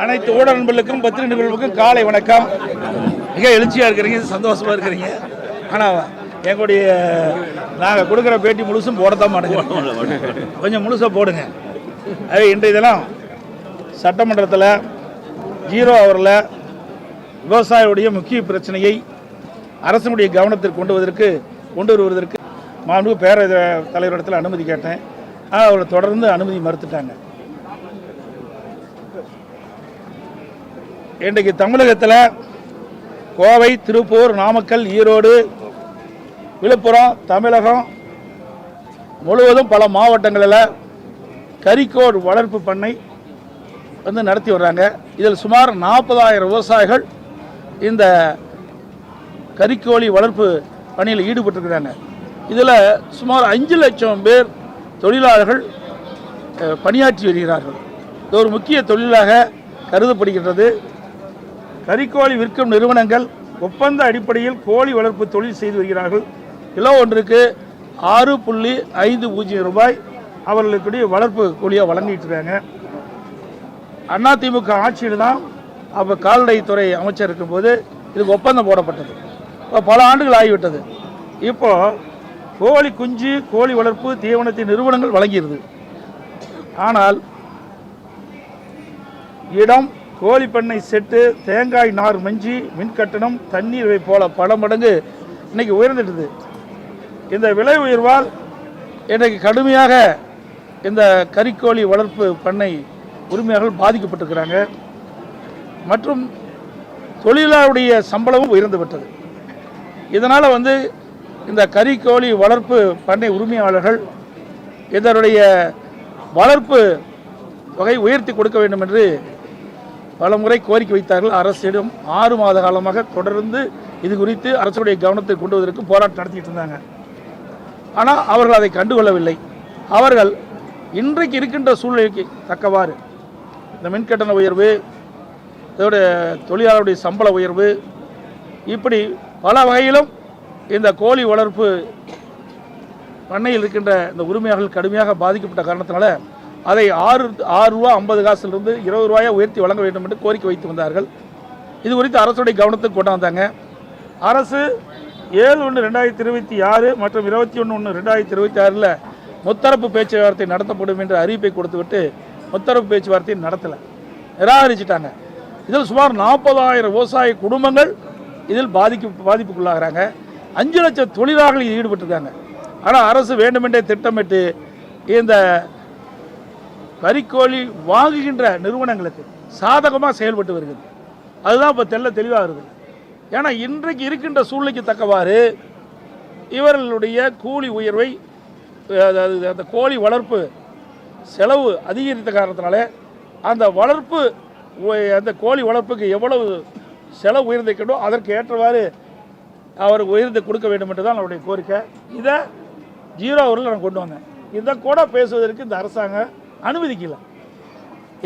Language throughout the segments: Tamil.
அனைத்து ஊடக நண்பர்களுக்கும் பத்திரிகை நண்பர்களுக்கும் காலை வணக்கம். மிக எழுச்சியாக இருக்கிறீங்க, சந்தோஷமாக இருக்கிறீங்க. ஆனால் எங்களுடைய நாங்கள் கொடுக்குற பேட்டி முழுசும் போடத்தான் மாட்டேங்கிறோம். கொஞ்சம் முழுசாக போடுங்க. அது இன்றைய தினம் சட்டமன்றத்தில் 0 ஹவரில் விவசாயிகளுடைய முக்கிய பிரச்சனையை அரசனுடைய கவனத்திற்கு கொண்டு வருவதற்கு மாண்புமிகு பேரவைத் தலைவரிடத்தில் அனுமதி கேட்டேன். அவர்களை தொடர்ந்து அனுமதி மறுத்துட்டாங்க. இன்றைக்கு தமிழகத்தில் கோவை, திருப்பூர், நாமக்கல், ஈரோடு, விழுப்புரம், தமிழகம் முழுவதும் பல மாவட்டங்களில் கறிக்கோழி வளர்ப்பு பண்ணை நடத்தி வர்றாங்க. இதில் சுமார் 40,000 விவசாயிகள் இந்த கறிக்கோழி வளர்ப்பு பணியில் ஈடுபட்டிருக்கிறாங்க. இதில் சுமார் 5 லட்சம் பேர் தொழிலாளர்கள் பணியாற்றி வருகிறார்கள். இது ஒரு முக்கிய தொழிலாக கருதப்படுகின்றது. கறிக்கோழி விற்கும் நிறுவனங்கள் ஒப்பந்த அடிப்படையில் கோழி வளர்ப்பு தொழில் செய்து வருகிறார்கள். கிலோ ஒன்றுக்கு 6.50 ரூபாய் அவர்களுக்குடைய வளர்ப்பு கூலியாக வழங்கிட்டு இருக்காங்க. அதிமுக ஆட்சியில் தான் அப்போ கால்நடைத்துறை அமைச்சர் இருக்கும்போது இதுக்கு ஒப்பந்தம் போடப்பட்டது. இப்போ பல ஆண்டுகள் ஆகிவிட்டது. இப்போ கோழி குஞ்சு, கோழி வளர்ப்பு தீவனத்தின் நிறுவனங்கள் வழங்கியிருது. ஆனால் இடம், கோழி பண்ணை செட்டு, தேங்காய் நார் மஞ்சி, மின்கட்டணம், தண்ணீர் போல பல மடங்கு இன்னைக்கு உயர்ந்துட்டுது. இந்த விலை உயர்வால் இன்றைக்கு கடுமையாக இந்த கறிக்கோழி வளர்ப்பு பண்ணை உரிமையாளர்கள் பாதிக்கப்பட்டிருக்கிறாங்க. மற்றும் தொழிலாளருடைய சம்பளமும் உயர்ந்து விட்டது. இதனால் இந்த கறிக்கோழி வளர்ப்பு பண்ணை உரிமையாளர்கள் இதனுடைய வளர்ப்பு தொகை உயர்த்தி கொடுக்க வேண்டும் என்று பல முறை கோரிக்கை வைத்தார்கள். அரசிடம் 6 மாத காலமாக தொடர்ந்து இது குறித்து அரசுடைய கவனத்தை கொண்டு வருவதற்கு போராட்டம் நடத்திட்டு இருந்தாங்க. ஆனால் அவர்கள் அதை கண்டுகொள்ளவில்லை. அவர்கள் இன்றைக்கு இருக்கின்ற சூழ்நிலைக்கு தக்கவாறு இந்த மின்கட்டண உயர்வு, இதோட தொழிலாளருடைய சம்பள உயர்வு, இப்படி பல வகையிலும் இந்த கோழி வளர்ப்பு பண்ணையில் இருக்கின்ற இந்த உரிமையாளர்கள் கடுமையாக பாதிக்கப்பட்ட காரணத்தினால அதை 6 ரூபா 50 காசிலிருந்து 20 ரூபாயை உயர்த்தி வழங்க வேண்டும் என்று கோரிக்கை வைத்து வந்தார்கள். இது குறித்து அரசுடைய கவனத்துக்கு கொண்டு வந்தாங்க. அரசு 7/1/2026 மற்றும் 21/1/2026 முத்தரப்பு பேச்சுவார்த்தை நடத்தப்படும் என்று அறிவிப்பை கொடுத்துவிட்டு முத்தரப்பு பேச்சுவார்த்தையை நடத்தலை, நிராகரிச்சிட்டாங்க. இதில் சுமார் 40,000 விவசாய குடும்பங்கள் இதில் பாதிப்புக்குள்ளாகிறாங்க. 5 லட்சம் தொழிலாளர்கள் ஈடுபட்டிருக்காங்க. ஆனால் அரசு வேண்டுமென்றே திட்டமிட்டு இந்த கறிக்கோழி வாங்குகின்ற நிறுவனங்களுக்கு சாதகமாக செயல்பட்டு வருகிறது. அதுதான் இப்போ தெளிவாக இருக்குது. ஏன்னா இன்றைக்கு இருக்கின்ற சூழ்நிலைக்கு தக்கவாறு இவர்களுடைய கூலி உயர்வை, அந்த கோழி வளர்ப்பு செலவு அதிகரித்த காரணத்தினால அந்த கோழி வளர்ப்புக்கு எவ்வளவு செலவு உயர்ந்திருக்கணும் அதற்கு ஏற்றவாறு அவருக்கு உயர்ந்து கொடுக்க வேண்டும் என்று தான் அவருடைய கோரிக்கை. இதை 0 ஹவரில் நான் கொண்டு வந்தேன். இதை கூட பேசுவதற்கு இந்த அரசாங்கம் அனுமதிக்கல.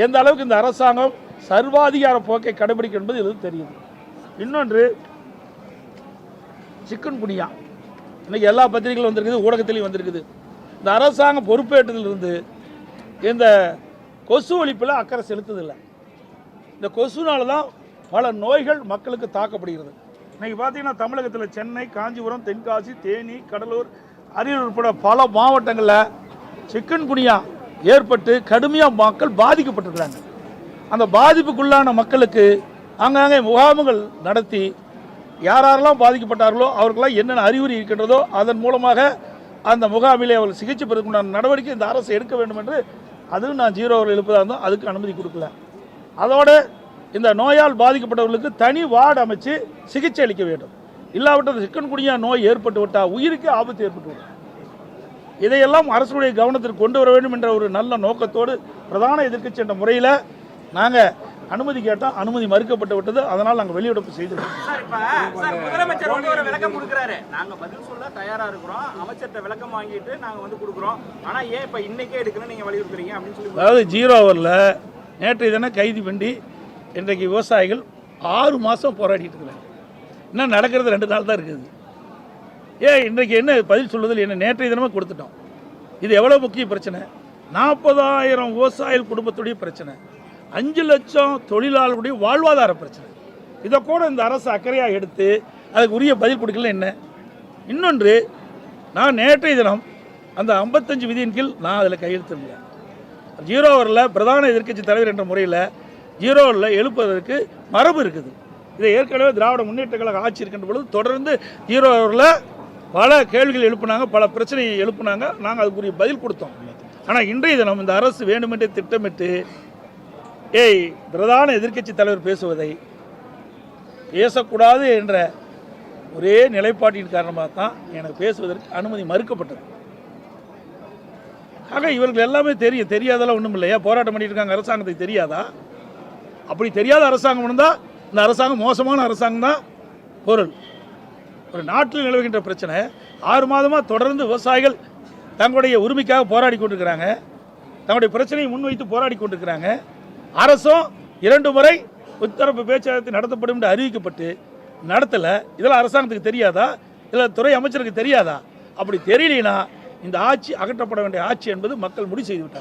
எந்த அளவுக்கு இந்த அரசாங்கம் சர்வாதிகார போக்கை கடைபிடிக்கும் என்பது இது தெரியுது. இன்னொன்று, சிக்கன் குனியா இன்னைக்கு எல்லா பத்திரிகைகளும் வந்திருக்குது, ஊடகத்திலையும் வந்திருக்குது. இந்த அரசாங்கம் பொறுப்பேற்றதிலிருந்து இந்த கொசு ஒழிப்பில் அக்கறை செலுத்துதில்லை. இந்த கொசுனால தான் பல நோய்கள் மக்களுக்கு தாக்கப்படுகிறது. இன்னைக்கு பார்த்தீங்கன்னா தமிழகத்தில் சென்னை, காஞ்சிபுரம், தென்காசி, தேனி, கடலூர், அரியலூர் உட்பட பல மாவட்டங்களில் சிக்கன் குனியா ஏற்பட்டு கடுமையாக மக்கள் பாதிக்கப்பட்டிருக்கிறாங்க. அந்த பாதிப்புக்குள்ளான மக்களுக்கு ஆங்காங்கே முகாம்கள் நடத்தி யாரெல்லாம் பாதிக்கப்பட்டார்களோ அவர்களெல்லாம் என்னென்ன அறிகுறி இருக்கின்றதோ அதன் மூலமாக அந்த முகாமிலே அவர்கள் சிகிச்சை பெறுவதற்குண்டான நடவடிக்கை இந்த அரசு எடுக்க வேண்டும் என்று அதுவும் நான் 0 ஹவரில் எழுப்பதாக இருந்தோம். அதுக்கு அனுமதி கொடுக்கல. அதோடு இந்த நோயால் பாதிக்கப்பட்டவர்களுக்கு தனி வார்டு அமைச்சு சிகிச்சை அளிக்க வேண்டும். இல்லாவிட்டால் சிக்கன் குனியா நோய் ஏற்பட்டு விட்டால் உயிருக்கு ஆபத்து ஏற்பட்டுவிடும். இதையெல்லாம் அரசுடைய கவனத்திற்கு கொண்டு வர வேண்டும் என்ற ஒரு நல்ல நோக்கத்தோடு பிரதான எதிர்க்கட்சி என்ற முறையில் நாங்கள் அனுமதி கேட்டோம். அனுமதி மறுக்கப்பட்டு விட்டது. அதனால் நாங்கள் வெளியிடப்பு செய்திருக்கோம். முதலமைச்சர் ஒரு விளக்கம் கொடுக்குறாரு. நாங்கள் பதில் சொல்ல தயாராக இருக்கிறோம். அமைச்சர்கிட்ட விளக்கம் வாங்கிட்டு நாங்கள் கொடுக்குறோம். ஆனால் ஏன் இப்போ இன்னைக்கே எடுக்கணும் நீங்கள் வலியுறுத்துறீங்க அப்படின்னு சொல்லி, அதாவது 0 ஹவரில் நேற்று இதனை கைது பண்ணி இன்றைக்கு விவசாயிகள் 6 மாதம் போராடிட்டு இருக்கிறாங்க. இன்னும் நடக்கிறது 2 நாள் தான் இருக்குது. ஏன் இன்றைக்கு என்ன பதில் சொல்வதில் என்ன நேற்றைய தினமே கொடுத்துட்டோம். இது எவ்வளோ முக்கிய பிரச்சனை. 40,000 விவசாயிகள் குடும்பத்துடைய பிரச்சனை. 5 லட்சம் தொழிலாளர்களுடைய வாழ்வாதார பிரச்சனை. இதை கூட இந்த அரசு அக்கறையாக எடுத்து அதுக்கு உரிய பதில் கொடுக்கல. என்ன இன்னொன்று, நான் நேற்றைய தினம் அந்த 55 விதியின் கீழ் நான் அதில் கையெழுத்தில்லை. 0 ஹவரில் பிரதான எதிர்க்கட்சி தலைவர் என்ற முறையில் 0 ஹவரில் எழுப்புவதற்கு மரபு இருக்குது. இதை ஏற்கனவே திராவிட முன்னேற்ற கழக ஆட்சி இருக்கின்ற பொழுது தொடர்ந்து 0 ஹவரில் பல கேள்விகள் எழுப்புனாங்க, பல பிரச்சனையை எழுப்புனாங்க. நாங்கள் அதுக்குரிய பதில் கொடுத்தோம். ஆனால் இன்றைய தினம் இந்த அரசு வேண்டுமென்றே திட்டமிட்டு பிரதான எதிர்க்கட்சி தலைவர் பேசுவதை பேசக்கூடாது என்ற ஒரே நிலைப்பாட்டின் காரணமாக தான் எனக்கு பேசுவதற்கு அனுமதி மறுக்கப்பட்டது. ஆக இவர்கள் எல்லாமே தெரியாதெல்லாம் ஒன்றும் இல்லையா? போராட்டம் பண்ணிட்டு இருக்காங்க, அரசாங்கத்துக்கு தெரியாதா? அப்படி தெரியாத அரசாங்கம் இருந்தால் இந்த அரசாங்கம் மோசமான அரசாங்கம் தான் பொருள். ஒரு நாட்டில் நிலவுகின்ற பிரச்சனை 6 மாதமாக தொடர்ந்து விவசாயிகள் தங்களுடைய உரிமைக்காக போராடி கொண்டிருக்கிறாங்க, தங்களுடைய பிரச்சனையை முன்வைத்து போராடி கொண்டிருக்கிறாங்க. அரசும் 2 முறை முத்தரப்பு பேச்சுவார்த்தை நடத்தப்படும் என்று அறிவிக்கப்பட்டு நடத்தலை. இதெல்லாம் அரசாங்கத்துக்கு தெரியாதா? இதில் துறை அமைச்சருக்கு தெரியாதா? அப்படி தெரியலனா இந்த ஆட்சி அகற்றப்பட வேண்டிய ஆட்சி என்பது மக்கள் முடிவு செய்து விட்டார்.